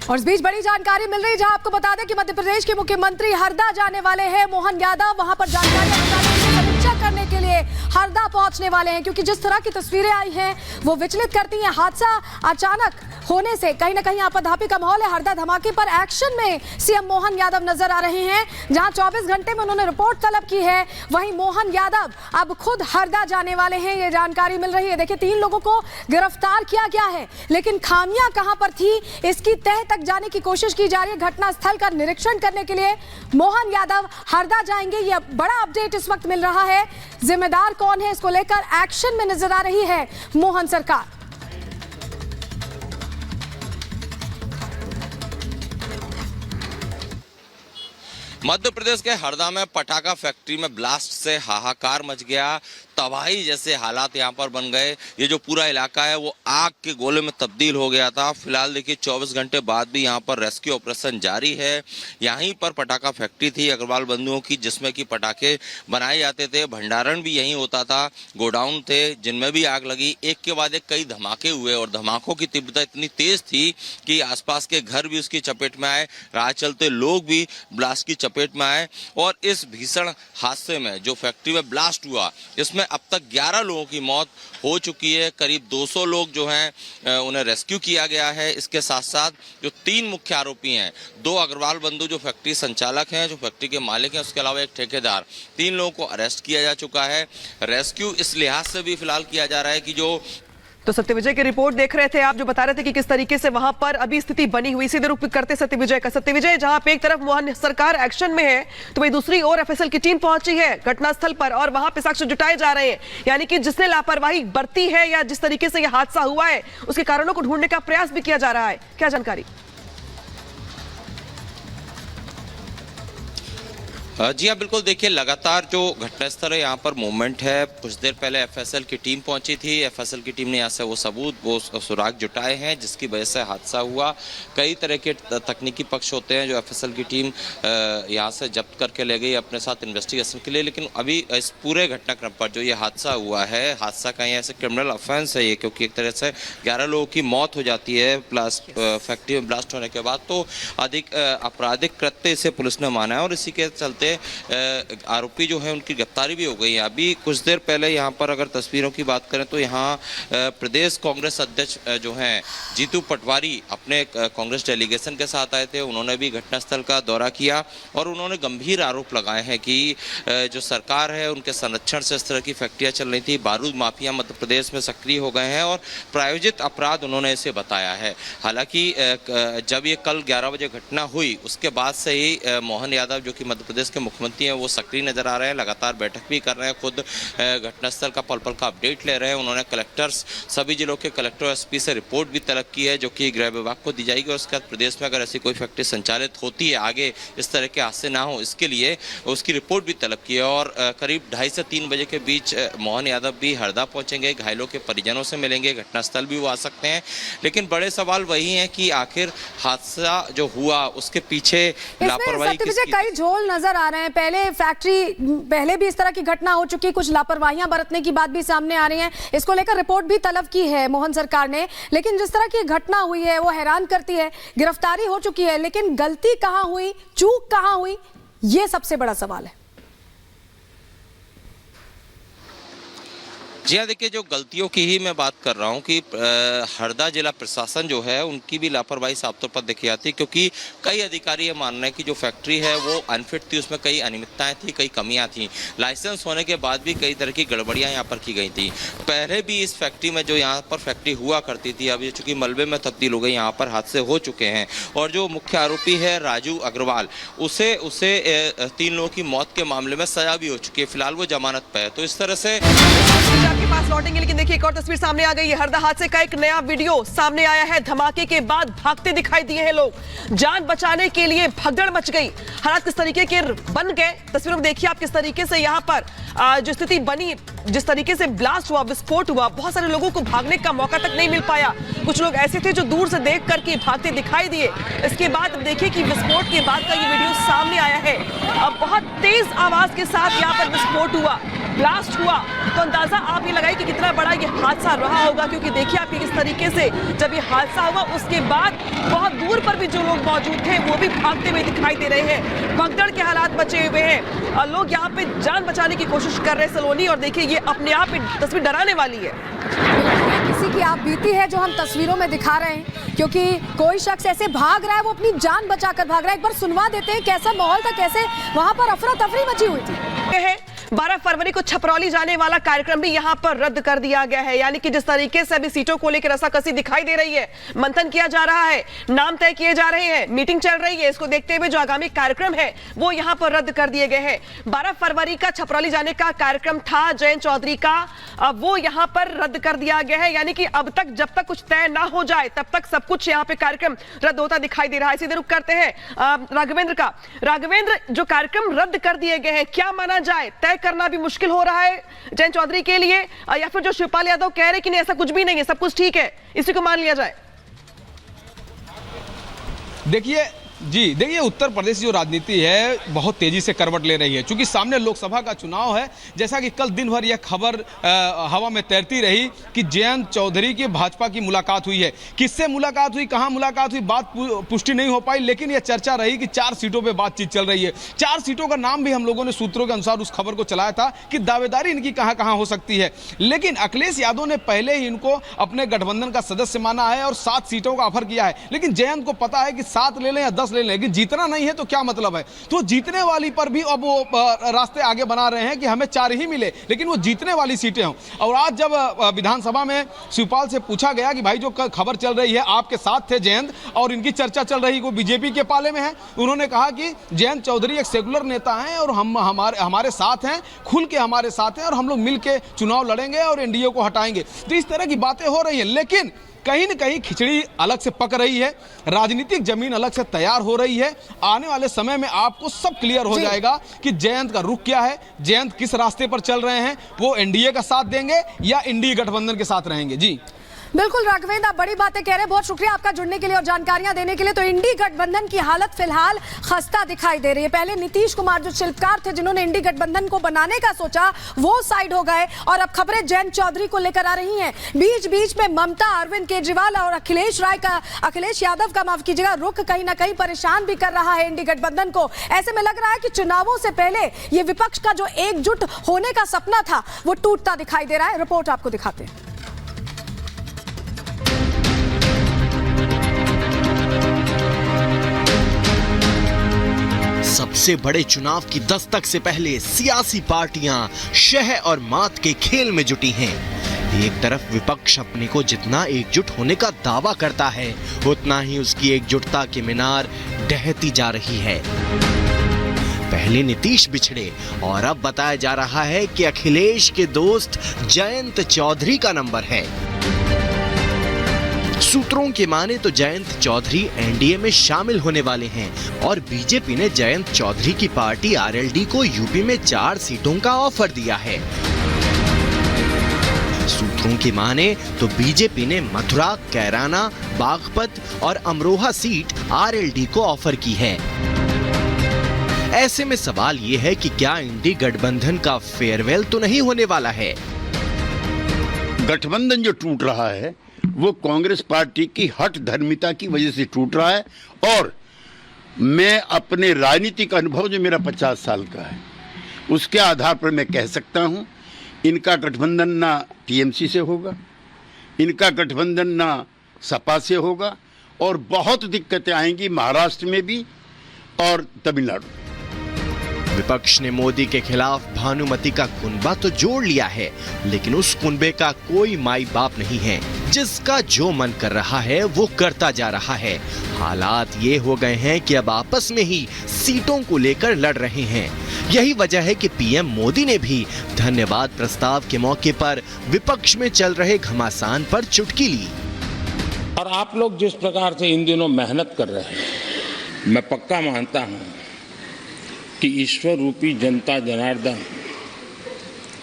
और इस बीच बड़ी जानकारी मिल रही है, जहां आपको बता दें कि मध्य प्रदेश के मुख्यमंत्री हरदा जाने वाले हैं मोहन यादव। वहां पर जानकारी समीक्षा करने के लिए हरदा पहुंचने वाले हैं, क्योंकि जिस तरह की तस्वीरें आई हैं वो विचलित करती हैं। हादसा अचानक होने से कहीं ना कहीं आपाधापी का माहौल है। हरदा धमाके पर एक्शन में सीएम मोहन यादव नजर आ रहे हैं, जहां 24 घंटे में उन्होंने रिपोर्ट तलब की है। वहीं मोहन यादव अब खुद हरदा जाने वाले हैं, ये जानकारी मिल रही है। देखिए, 3 लोगों को गिरफ्तार किया गया है, लेकिन खामियां कहां पर थी इसकी तह तक जाने की कोशिश की जा रही है। घटनास्थल का निरीक्षण करने के लिए मोहन यादव हरदा जाएंगे, यह बड़ा अपडेट इस वक्त मिल रहा है। जिम्मेदार कौन है, इसको लेकर एक्शन में नजर आ रही है मोहन सरकार। मध्य प्रदेश के हरदा में पटाखा फैक्ट्री में ब्लास्ट से हाहाकार मच गया, तबाही जैसे हालात यहाँ पर बन गए। ये जो पूरा इलाका है वो आग के गोले में तब्दील हो गया था। फिलहाल देखिए 24 घंटे बाद भी यहाँ पर रेस्क्यू ऑपरेशन जारी है। यहीं पर पटाखा फैक्ट्री थी अग्रवाल बंधुओं की, जिसमें कि पटाखे बनाए जाते थे, भंडारण भी यहीं होता था, गोडाउन थे जिनमें भी आग लगी। एक के बाद एक कई धमाके हुए और धमाकों की तीव्रता इतनी तेज थी कि आसपास के घर भी उसकी चपेट में आए, राह चलते लोग भी ब्लास्ट की चपेट में आए। और इस भीषण हादसे में जो फैक्ट्री में ब्लास्ट हुआ, इसमें अब तक 11 लोगों की मौत हो चुकी है। करीब 200 लोग जो हैं उन्हें रेस्क्यू किया गया है। इसके साथ साथ जो 3 मुख्य आरोपी हैं, 2 अग्रवाल बंधु जो फैक्ट्री संचालक हैं, जो फैक्ट्री के मालिक हैं, उसके अलावा एक ठेकेदार, 3 लोगों को अरेस्ट किया जा चुका है। रेस्क्यू इस लिहाज से भी फिलहाल किया जा रहा है कि जो तो सत्यविजय की रिपोर्ट देख रहे थे आप, जो बता रहे थे कि किस तरीके से वहां पर अभी स्थिति बनी हुई। सीधे रुख करते सत्यविजय का। सत्यविजय, जहां पे एक तरफ मोहन सरकार एक्शन में है, तो वही दूसरी ओर एफएसएल की टीम पहुंची है घटनास्थल पर और वहां पे साक्ष्य जुटाए जा रहे हैं। यानी कि जिसने लापरवाही बरती है या जिस तरीके से यह हादसा हुआ है, उसके कारणों को ढूंढने का प्रयास भी किया जा रहा है। क्या जानकारी? जी हाँ, बिल्कुल। देखिए, लगातार जो घटनास्थल है यहाँ पर मूवमेंट है। कुछ देर पहले एफएसएल की टीम पहुंची थी। एफएसएल की टीम ने यहाँ से वो सबूत, वो सुराग जुटाए हैं जिसकी वजह से हादसा हुआ। कई तरह के तकनीकी पक्ष होते हैं जो एफएसएल की टीम यहाँ से जब्त करके ले गई अपने साथ इन्वेस्टिगेशन के लिए। लेकिन अभी इस पूरे घटनाक्रम पर जो ये हादसा हुआ है, हादसा कहीं ऐसे क्रिमिनल ऑफेंस है ये, क्योंकि एक तरह से 11 लोगों की मौत हो जाती है फैक्ट्री में ब्लास्ट होने के बाद, तो अधिक आपराधिक कृत्य इसे पुलिस ने माना है और इसी के चलते आरोपी जो है उनकी गिरफ्तारी भी हो गई है। अभी कुछ देर पहले यहाँ पर अगर तस्वीरों की बात करें तो यहाँ प्रदेश कांग्रेस अध्यक्ष जो हैं जीतू पटवारी अपने कांग्रेस डेलीगेशन के साथ आए थे। उन्होंने भी घटनास्थल का दौरा किया और उन्होंने गंभीर आरोप लगाए हैं कि जो सरकार है उनके संरक्षण से इस तरह की फैक्ट्रियाँ चल रही थी। बारूद माफिया मध्य प्रदेश में सक्रिय हो गए हैं और प्रायोजित अपराध उन्होंने इसे बताया है। हालांकि जब ये कल 11 बजे घटना हुई, उसके बाद से ही मोहन यादव जो कि मध्य प्रदेश के मुख्यमंत्री हैं वो सक्रिय नजर आ रहे हैं, लगातार बैठक भी कर रहे हैं, खुद घटनास्थल का पल पल का अपडेट ले रहे हैं। उन्होंने कलेक्टर्स, सभी जिलों के कलेक्टर एसपी से रिपोर्ट भी तलब की है, जो कि गृह विभाग को दी जाएगी। और उसके बाद प्रदेश में अगर ऐसी कोई फैक्ट्री संचालित होती है, आगे इस तरह के हादसे ना हो, इसके लिए उसकी रिपोर्ट भी तलब की है। और करीब 2:30 से 3 बजे के बीच मोहन यादव भी हरदा पहुंचेंगे, घायलों के परिजनों से मिलेंगे, घटनास्थल भी वो आ सकते हैं। लेकिन बड़े सवाल वही है कि आखिर हादसा जो हुआ उसके पीछे लापरवाही किसकी? कई झोल नजर आ रहे हैं। पहले भी इस तरह की घटना हो चुकी, कुछ लापरवाहियां बरतने की बात भी सामने आ रही है। इसको लेकर रिपोर्ट भी तलब की है मोहन सरकार ने। लेकिन जिस तरह की घटना हुई है वो हैरान करती है। गिरफ्तारी हो चुकी है, लेकिन गलती कहां हुई, चूक कहां हुई, ये सबसे बड़ा सवाल है। जी हाँ, देखिए, जो गलतियों की ही मैं बात कर रहा हूँ कि हरदा जिला प्रशासन जो है उनकी भी लापरवाही साफ तौर पर देखी जाती है, क्योंकि कई अधिकारी ये मान रहे हैं कि जो फैक्ट्री है वो अनफिट थी, उसमें कई अनियमितताएं थी, कई कमियां थी। लाइसेंस होने के बाद भी कई तरह की गड़बड़ियां यहाँ पर की गई थी। पहले भी इस फैक्ट्री में जो यहाँ पर फैक्ट्री हुआ करती थी, अब ये चूँकि मलबे में तब्दील हो गई, यहाँ पर हादसे हो चुके हैं। और जो मुख्य आरोपी है राजू अग्रवाल, उसे 3 लोगों की मौत के मामले में सजा भी हो चुकी है। फिलहाल वो जमानत पर है। तो इस तरह से के पास लौटेंगे, लेकिन देखिए एक और तस्वीर सामने आ गई है। हरदा हादसे का एक नया वीडियो सामने आया है। धमाके के बाद भागते दिखाई दिए हैं लोग, जान बचाने के लिए भगदड़ मच गई। हालात किस तरीके के बन गए, तस्वीरों में देखिए आप किस तरीके से यहाँ पर जो स्थिति बनी, जिस तरीके से ब्लास्ट हुआ, विस्फोट हुआ, बहुत सारे लोगों को भागने का मौका तक नहीं मिल पाया। कुछ लोग ऐसे थे जो दूर से देख करके भागते दिखाई दिए। इसके बाद देखिए कि विस्फोट के बाद का ये वीडियो सामने आया है। अब बहुत तेज आवाज के साथ यहाँ पर विस्फोट हुआ। ब्लास्ट हुआ तो अंदाजा आप ये लगाइए कि कितना बड़ा ये हादसा रहा होगा, क्योंकि देखिए आप किस तरीके से जब ये हादसा हुआ उसके बाद बहुत दूर पर भी जो लोग मौजूद थे वो भी भागते हुए दिखाई दे रहे हैं। भगदड़ के हालात बचे हुए हैं और लोग यहाँ पे जान बचाने की कोशिश कर रहे हैं सलोनी, और देखिए ये अपने आप तस्वीर डराने वाली है। किसी की आप बीती है जो हम तस्वीरों में दिखा रहे हैं, क्योंकि कोई शख्स ऐसे भाग रहा है, वो अपनी जान बचाकर भाग रहा है। एक बार सुनवा देते हैं कैसा माहौल था, कैसे वहां पर अफरा तफरी मची हुई थी। 12 फरवरी को छपरौली जाने वाला कार्यक्रम भी यहां पर रद्द कर दिया गया है, यानी कि जिस तरीके से अभी सीटों को लेकर रसाकसी दिखाई दे रही है, मंथन किया जा रहा है, नाम तय किए जा रहे हैं, मीटिंग चल रही है, इसको देखते हुए जो आगामी कार्यक्रम है वो यहां पर रद्द कर दिए गए हैं। 12 फरवरी का छपरौली जाने का कार्यक्रम था जयंत चौधरी का, वो यहां पर रद्द कर दिया गया है, यानी कि अब तक जब तक कुछ तय ना हो जाए तब तक सब कुछ यहां पे कार्यक्रम रद्द होता दिखाई दे रहा है। सीधे रुक करते हैं राघवेंद्र का। राघवेंद्र, जो कार्यक्रम रद्द कर दिए गए हैं, क्या माना जाए, तय करना भी मुश्किल हो रहा है जयंत चौधरी के लिए, या फिर जो शिवपाल यादव कह रहे हैं कि नहीं ऐसा कुछ भी नहीं है, सब कुछ ठीक है, इसी को मान लिया जाए? देखिए उत्तर प्रदेश की जो राजनीति है बहुत तेजी से करवट ले रही है, क्योंकि सामने लोकसभा का चुनाव है। जैसा कि कल दिन भर यह खबर हवा में तैरती रही कि जयंत चौधरी की भाजपा की मुलाकात हुई है। किससे मुलाकात हुई, कहां मुलाकात हुई, बात पुष्टि नहीं हो पाई, लेकिन यह चर्चा रही कि 4 सीटों पे बातचीत चल रही है। 4 सीटों का नाम भी हम लोगों ने सूत्रों के अनुसार उस खबर को चलाया था कि दावेदारी इनकी कहां हो सकती है। लेकिन अखिलेश यादव ने पहले ही इनको अपने गठबंधन का सदस्य माना है और 7 सीटों का ऑफर किया है। लेकिन जयंत को पता है कि 7 ले लें या 10 ले लें, लेकिन जीतना नहीं है तो क्या मतलब है। तो जीतने वाली पर भी अब वो रास्ते आगे बना रहे हैं कि हमें 4 ही मिले, लेकिन वो जीतने वाली सीटें हों। और आज जब विधानसभा में शिवपाल से पूछा गया कि भाई जो खबर चल रही है आपके साथ थे जयंत और इनकी चर्चा चल रही वो बीजेपी के पाले में है, उन्होंने कहा कि जयंत चौधरी एक सेकुलर नेता हैं और हमारे साथ हैं, खुल के हमारे साथ हैं और हम लोग मिल के चुनाव लड़ेंगे और एनडीए को हटाएंगे। तो इस तरह की बातें हो रही हैं, लेकिन कहीं न कहीं खिचड़ी अलग से पक रही है, राजनीतिक जमीन अलग से तैयार हो रही है। आने वाले समय में आपको सब क्लियर हो जाएगा कि जयंत का रुख क्या है, जयंत किस रास्ते पर चल रहे हैं, वो एनडीए का साथ देंगे या इंडी गठबंधन के साथ रहेंगे। जी बिल्कुल राघवेंद्र, आप बड़ी बातें कह रहे हैं, बहुत शुक्रिया आपका जुड़ने के लिए और जानकारियां देने के लिए। तो इंडी गठबंधन की हालत फिलहाल खस्ता दिखाई दे रही है। पहले नीतीश कुमार जो शिल्पकार थे जिन्होंने इंडी गठबंधन को बनाने का सोचा, वो साइड हो गए और अब खबरें जयंत चौधरी को लेकर आ रही हैं। बीच बीच में ममता, अरविंद केजरीवाल और अखिलेश यादव का माफ कीजिएगा रुख कहीं ना कहीं परेशान भी कर रहा है इंडी गठबंधन को। ऐसे में लग रहा है कि चुनावों से पहले ये विपक्ष का जो एकजुट होने का सपना था वो टूटता दिखाई दे रहा है। रिपोर्ट आपको दिखाते हैं। सबसे बड़े चुनाव की दस्तक से पहले सियासी पार्टियां शह और मात के खेल में जुटी हैं। एक तरफ विपक्ष अपने को जितना एकजुट होने का दावा करता है, उतना ही उसकी एकजुटता की मीनार ढहती जा रही है। पहले नीतीश बिछड़े और अब बताया जा रहा है कि अखिलेश के दोस्त जयंत चौधरी का नंबर है। सूत्रों के माने तो जयंत चौधरी एनडीए में शामिल होने वाले हैं और बीजेपी ने जयंत चौधरी की पार्टी आरएलडी को यूपी में 4 सीटों का ऑफर दिया है। सूत्रों की माने तो बीजेपी ने मथुरा, कैराना, बागपत और अमरोहा सीट आरएलडी को ऑफर की है। ऐसे में सवाल ये है कि क्या इंडी गठबंधन का फेयरवेल तो नहीं होने वाला है। गठबंधन जो टूट रहा है वो कांग्रेस पार्टी की हठ धर्मिता की वजह से टूट रहा है, और मैं अपने राजनीतिक अनुभव जो मेरा 50 साल का है उसके आधार पर मैं कह सकता हूं, इनका गठबंधन ना टीएमसी से होगा, इनका गठबंधन ना सपा से होगा, और बहुत दिक्कतें आएंगी महाराष्ट्र में भी और तमिलनाडु। विपक्ष ने मोदी के खिलाफ भानुमति का कुनबा तो जोड़ लिया है, लेकिन उस कुनबे का कोई माई बाप नहीं है। जिसका जो मन कर रहा है वो करता जा रहा है। हालात ये हो गए हैं कि अब आपस में ही सीटों को लेकर लड़ रहे हैं। यही वजह है कि पीएम मोदी ने भी धन्यवाद प्रस्ताव के मौके पर विपक्ष में चल रहे घमासान पर चुटकी ली। और आप लोग जिस प्रकार से इन दिनों मेहनत कर रहे हैं, मैं पक्का मानता हूं कि ईश्वर रूपी जनता जनार्दन